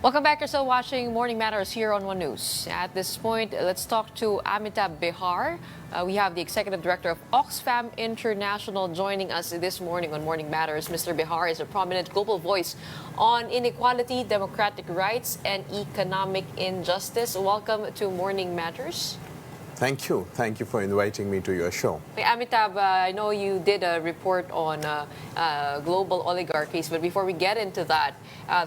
Welcome back. You're still watching Morning Matters here on One News. At this point, let's talk to Amitabh Behar. We have the Executive Director of Oxfam International joining us this morning on Morning Matters. Mr. Behar is a prominent global voice on inequality, democratic rights, and economic injustice. Welcome to Morning Matters. Thank you. Thank you for inviting me to your show. Amitabh, I know you did a report on global oligarchies, but before we get into that,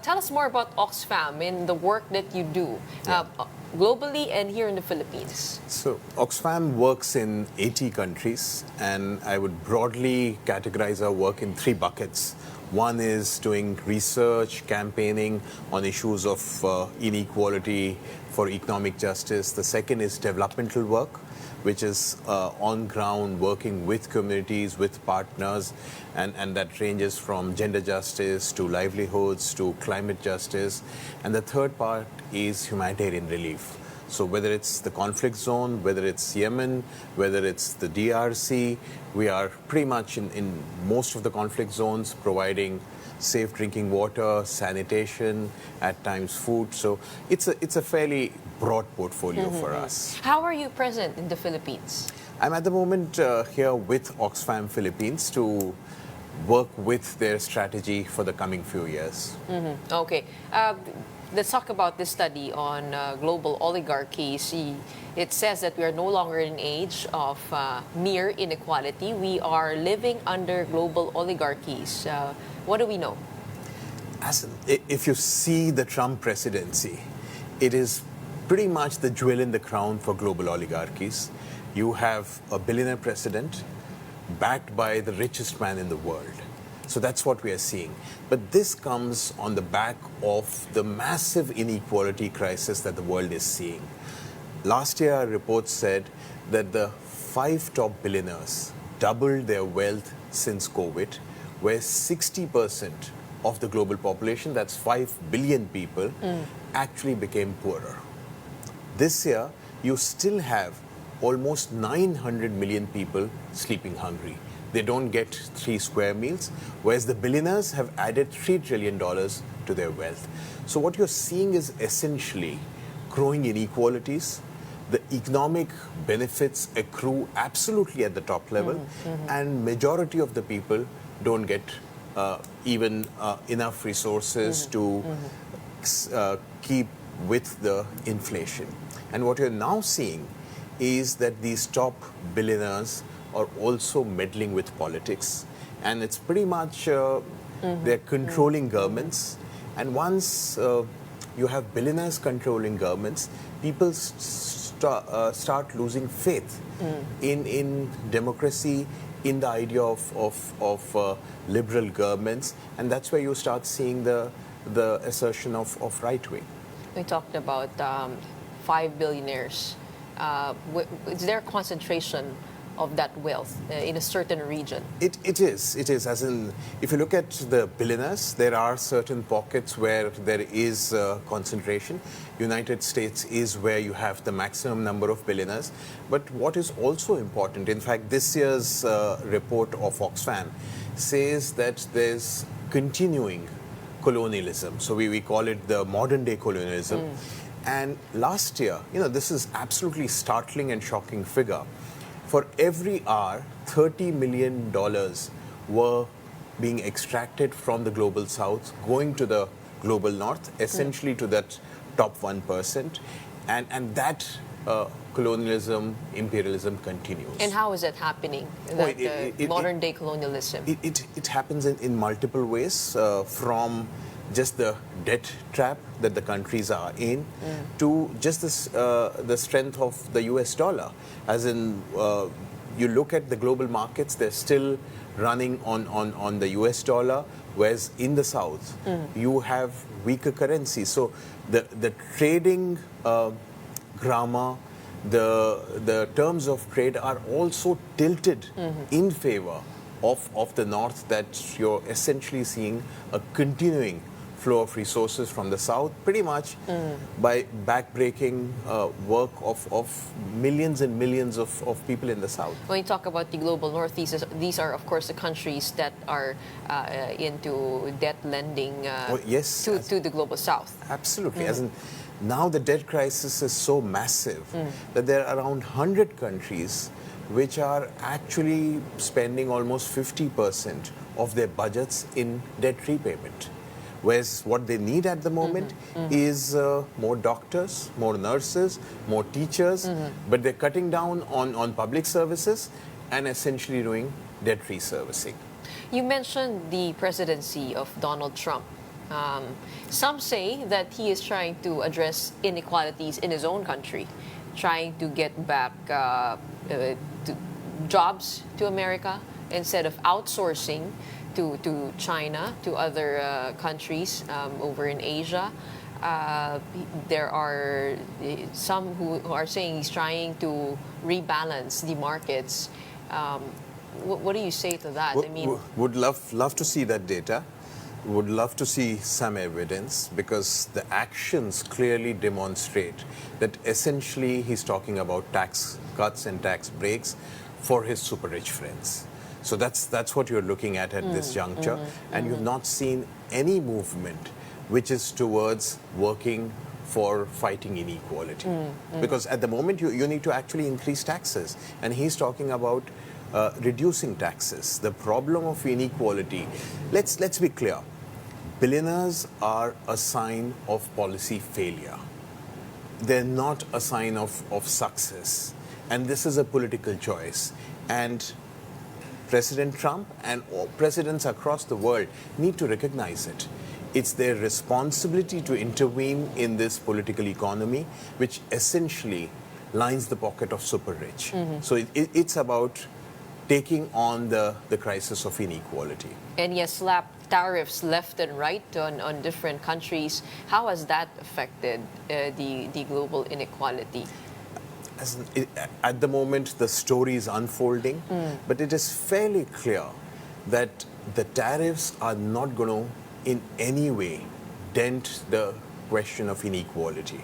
tell us more about Oxfam and the work that you do globally and here in the Philippines. So, Oxfam works in 80 countries, and I would broadly categorize our work in three buckets. One is doing research, campaigning on issues of inequality for economic justice. The second is developmental work, which is on ground working with communities, with partners, and that ranges from gender justice to livelihoods to climate justice. And the third part is humanitarian relief. So whether it's the conflict zone, whether it's Yemen, whether it's the DRC, we are pretty much in most of the conflict zones providing safe drinking water, sanitation, at times food. So it's a fairly broad portfolio for us. How are you present in the Philippines? I'm at the moment here with Oxfam Philippines to work with their strategy for the coming few years. Okay. Let's talk about this study on global oligarchies. It says that we are no longer in an age of mere inequality. We are living under global oligarchies. What do we know? If you see the Trump presidency, it is pretty much the jewel in the crown for global oligarchies. You have a billionaire president backed by the richest man in the world. So that's what we are seeing. But this comes on the back of the massive inequality crisis that the world is seeing. Last year, a report said that the 5 top billionaires doubled their wealth since COVID, where 60% of the global population, that's 5 billion people, actually became poorer. This year, you still have almost 900 million people sleeping hungry. They don't get 3 square meals, whereas the billionaires have added $3 trillion to their wealth. So what you're seeing is essentially growing inequalities. The economic benefits accrue absolutely at the top level, and majority of the people don't get even enough resources to keep with the inflation. And what you're now seeing is that these top billionaires are also meddling with politics, and it's pretty much they're controlling governments. And once you have billionaires controlling governments, people start losing faith in democracy, in the idea of liberal governments, and that's where you start seeing the assertion of right wing. We talked about 5 billionaires. Is there a concentration of that wealth in a certain region? It is. As in, if you look at the billionaires, there are certain pockets where there is concentration. United States is where you have the maximum number of billionaires. But what is also important, in fact, this year's report of Oxfam says that there's continuing colonialism. So we call it the modern day colonialism. And last year, this is absolutely startling and shocking figure. For every hour, $30 million were being extracted from the global south, going to the global north, essentially to that top 1%. And that colonialism, imperialism continues. And how is that happening, modern day colonialism? It happens in multiple ways, from just the debt trap that the countries are in, to just the strength of the US dollar. As in, you look at the global markets, they're still running on the US dollar, whereas in the South, you have weaker currencies. So the trading grammar, the terms of trade are also tilted in favor of the North, that you're essentially seeing a continuing flow of resources from the south, pretty much by backbreaking work of millions and millions of people in the south. When you talk about the global north, these are, of course, the countries that are into debt lending Yes, to the global south. absolutely. As in, now the debt crisis is so massive that there are around 100 countries which are actually spending almost 50% of their budgets in debt repayment. Whereas what they need at the moment is more doctors, more nurses, more teachers, but they're cutting down on public services and essentially doing debt reservicing. You mentioned the presidency of Donald Trump. Some say that he is trying to address inequalities in his own country, trying to get back jobs to America instead of outsourcing to China, to other countries over in Asia. There are some who are saying he's trying to rebalance the markets. What do you say to that? I mean, would love to see that data. Would love to see some evidence, because the actions clearly demonstrate that essentially he's talking about tax cuts and tax breaks for his super rich friends. So that's what you're looking at this juncture, and you've not seen any movement which is towards working for fighting inequality. Because at the moment you need to actually increase taxes, and he's talking about reducing taxes. The problem of inequality, let's be clear, billionaires are a sign of policy failure. They're not a sign of success. And this is a political choice. And President Trump and all presidents across the world need to recognize it. It's their responsibility to intervene in this political economy, which essentially lines the pocket of super rich. So it's about taking on the crisis of inequality. and he has slapped tariffs left and right on different countries. How has that affected the global inequality? At the moment, the story is unfolding, but it is fairly clear that the tariffs are not going to in any way dent the question of inequality.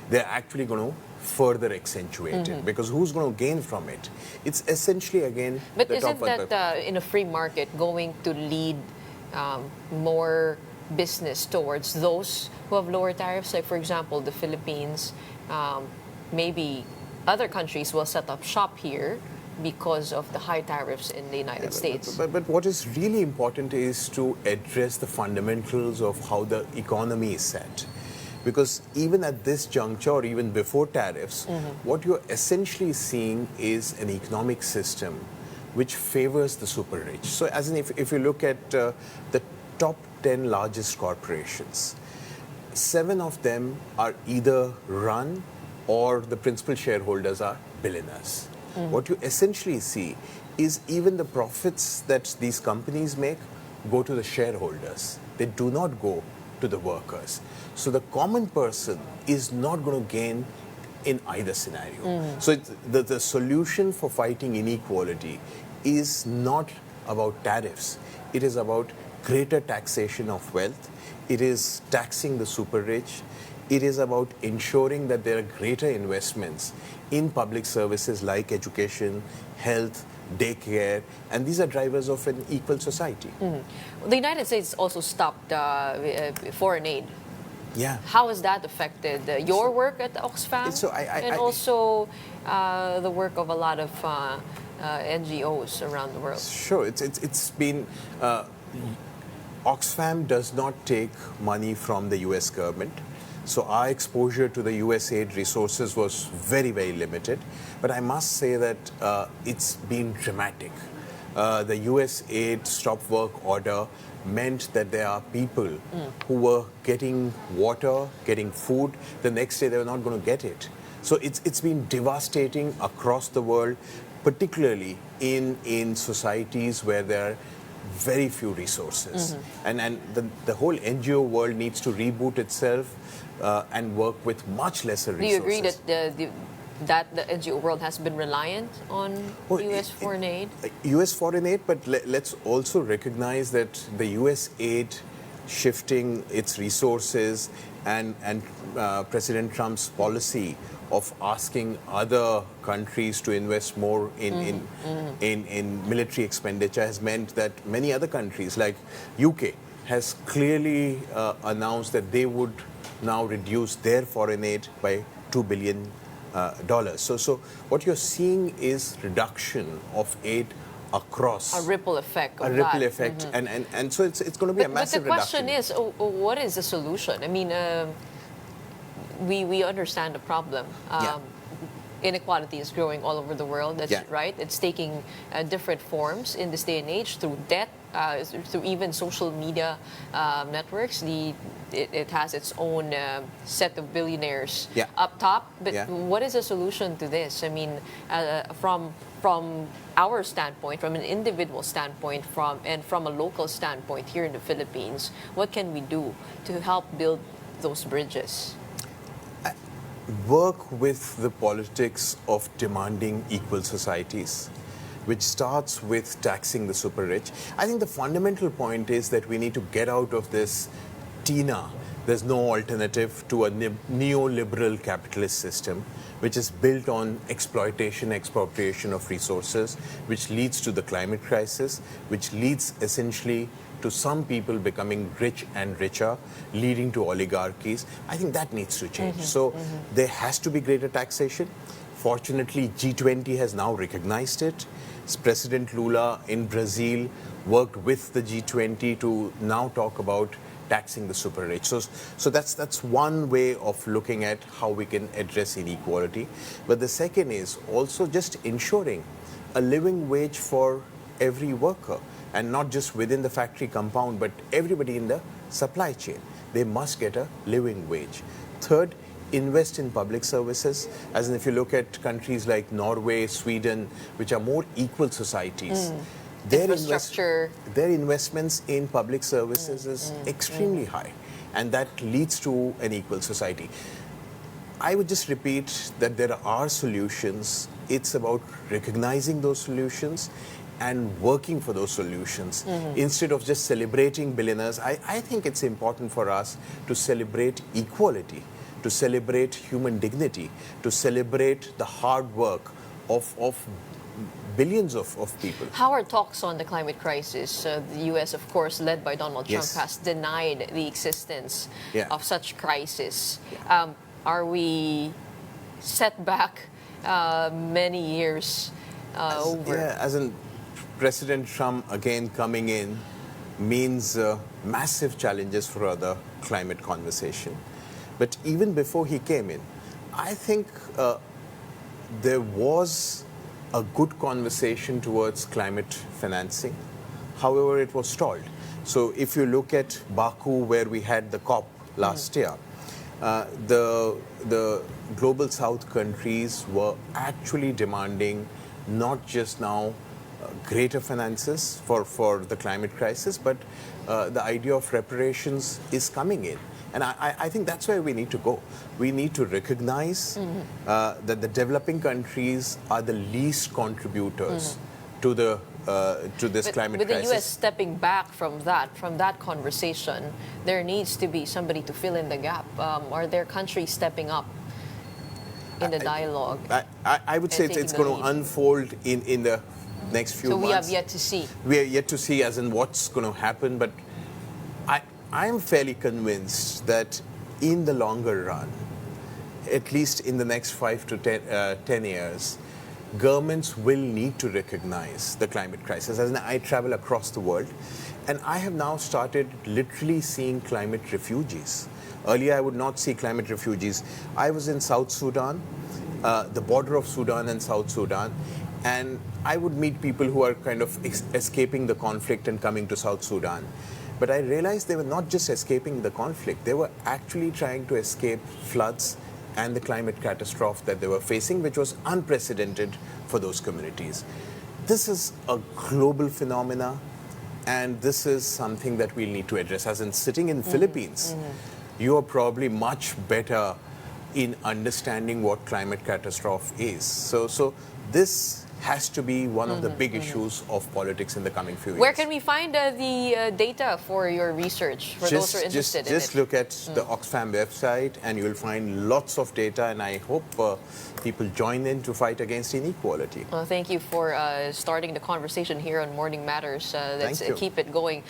They're actually going to further accentuate it, because who's going to gain from it? It's essentially, again, but the isn't top that in a free market going to lead more business towards those who have lower tariffs? Like, for example, the Philippines, maybe other countries will set up shop here because of the high tariffs in the United States. But what is really important is to address the fundamentals of how the economy is set. Because even at this juncture, or even before tariffs, what you're essentially seeing is an economic system which favors the super rich. So as in, if you look at the top 10 largest corporations, 7 of them are either run or the principal shareholders are billionaires. What you essentially see is even the profits that these companies make go to the shareholders. They do not go to the workers. So the common person is not going to gain in either scenario. So the solution for fighting inequality is not about tariffs. It is about greater taxation of wealth. It is taxing the super rich. It is about ensuring that there are greater investments in public services like education, health, daycare, and these are drivers of an equal society. The United States also stopped foreign aid. Yeah. How has that affected your work at Oxfam and also the work of a lot of NGOs around the world? Sure. It's been... Oxfam does not take money from the U.S. government. So our exposure to the US aid resources was very, very limited. But I must say that it's been dramatic. The US aid stop work order meant that there are people who were getting water, getting food. The next day they were not going to get it. So it's been devastating across the world, particularly in societies where there are very few resources. And the whole NGO world needs to reboot itself and work with much lesser resources. Do you agree that the NGO world has been reliant on U.S. foreign aid? U.S. foreign aid, but let's also recognize that the U.S. aid shifting its resources and President Trump's policy of asking other countries to invest more in military expenditure has meant that many other countries like UK has clearly announced that they would now reduce their foreign aid by $2 billion. So what you're seeing is reduction of aid across. A ripple effect of a ripple that. effect. And so it's going to be a massive reduction. But the question is, what is the solution? I mean, we understand the problem. Inequality is growing all over the world. That's right. It's taking different forms in this day and age through debt, through even social media networks. It has its own set of billionaires up top. But what is the solution to this? I mean, from our standpoint, from an individual standpoint, from a local standpoint here in the Philippines, what can we do to help build those bridges? Work with the politics of demanding equal societies, which starts with taxing the super rich. I think the fundamental point is that we need to get out of this TINA. There's no alternative to a neoliberal capitalist system, which is built on exploitation, expropriation of resources, which leads to the climate crisis, which leads essentially to some people becoming rich and richer, leading to oligarchies. I think that needs to change. There has to be greater taxation. Fortunately, G20 has now recognized it. President Lula in Brazil worked with the G20 to now talk about taxing the super rich. So that's one way of looking at how we can address inequality. But the second is also just ensuring a living wage for every worker, and not just within the factory compound, but everybody in the supply chain. They must get a living wage. Third, invest in public services. As in, if you look at countries like Norway, Sweden, which are more equal societies, their investments in public services is extremely high, and that leads to an equal society. I would just repeat that there are solutions. It's about recognizing those solutions and working for those solutions. Instead of just celebrating billionaires, I think it's important for us to celebrate equality, to celebrate human dignity, to celebrate the hard work of billions of people. How are talks on the climate crisis? The U.S., of course, led by Donald Trump, has denied the existence of such crisis. Are we set back many years over? As in President Trump again coming in means massive challenges for the climate conversation. But even before he came in, I think there was a good conversation towards climate financing. However, it was stalled. So if you look at Baku, where we had the COP last year, the global south countries were actually demanding not just now greater finances for the climate crisis, but the idea of reparations is coming in. And I think that's where we need to go. We need to recognize that the developing countries are the least contributors to this climate crisis. With the U.S. stepping back from that conversation, there needs to be somebody to fill in the gap. Are there countries stepping up in the dialogue? I would say it's going to unfold in the next few months. So we have yet to see. We are yet to see as in what's going to happen, but I'm fairly convinced that in the longer run, at least in the next 5 to 10 years, governments will need to recognize the climate crisis. As I travel across the world, and I have now started literally seeing climate refugees. Earlier, I would not see climate refugees. I was in South Sudan, the border of Sudan and South Sudan, and I would meet people who are kind of escaping the conflict and coming to South Sudan. But I realized they were not just escaping the conflict, they were actually trying to escape floods and the climate catastrophe that they were facing, which was unprecedented for those communities. This is a global phenomena, and this is something that we'll need to address. As in sitting in Philippines, you are probably much better in understanding what climate catastrophe is. So this has to be one of the big issues of politics in the coming few years. Where can we find the data for your research, for those who are interested in it? Just look at the Oxfam website and you'll find lots of data, and I hope people join in to fight against inequality. Well, thank you for starting the conversation here on Morning Matters. Let's Thank you. keep it going.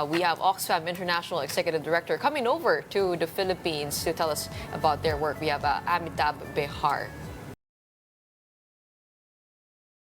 We have Oxfam International Executive Director coming over to the Philippines to tell us about their work. We have Amitabh Behar.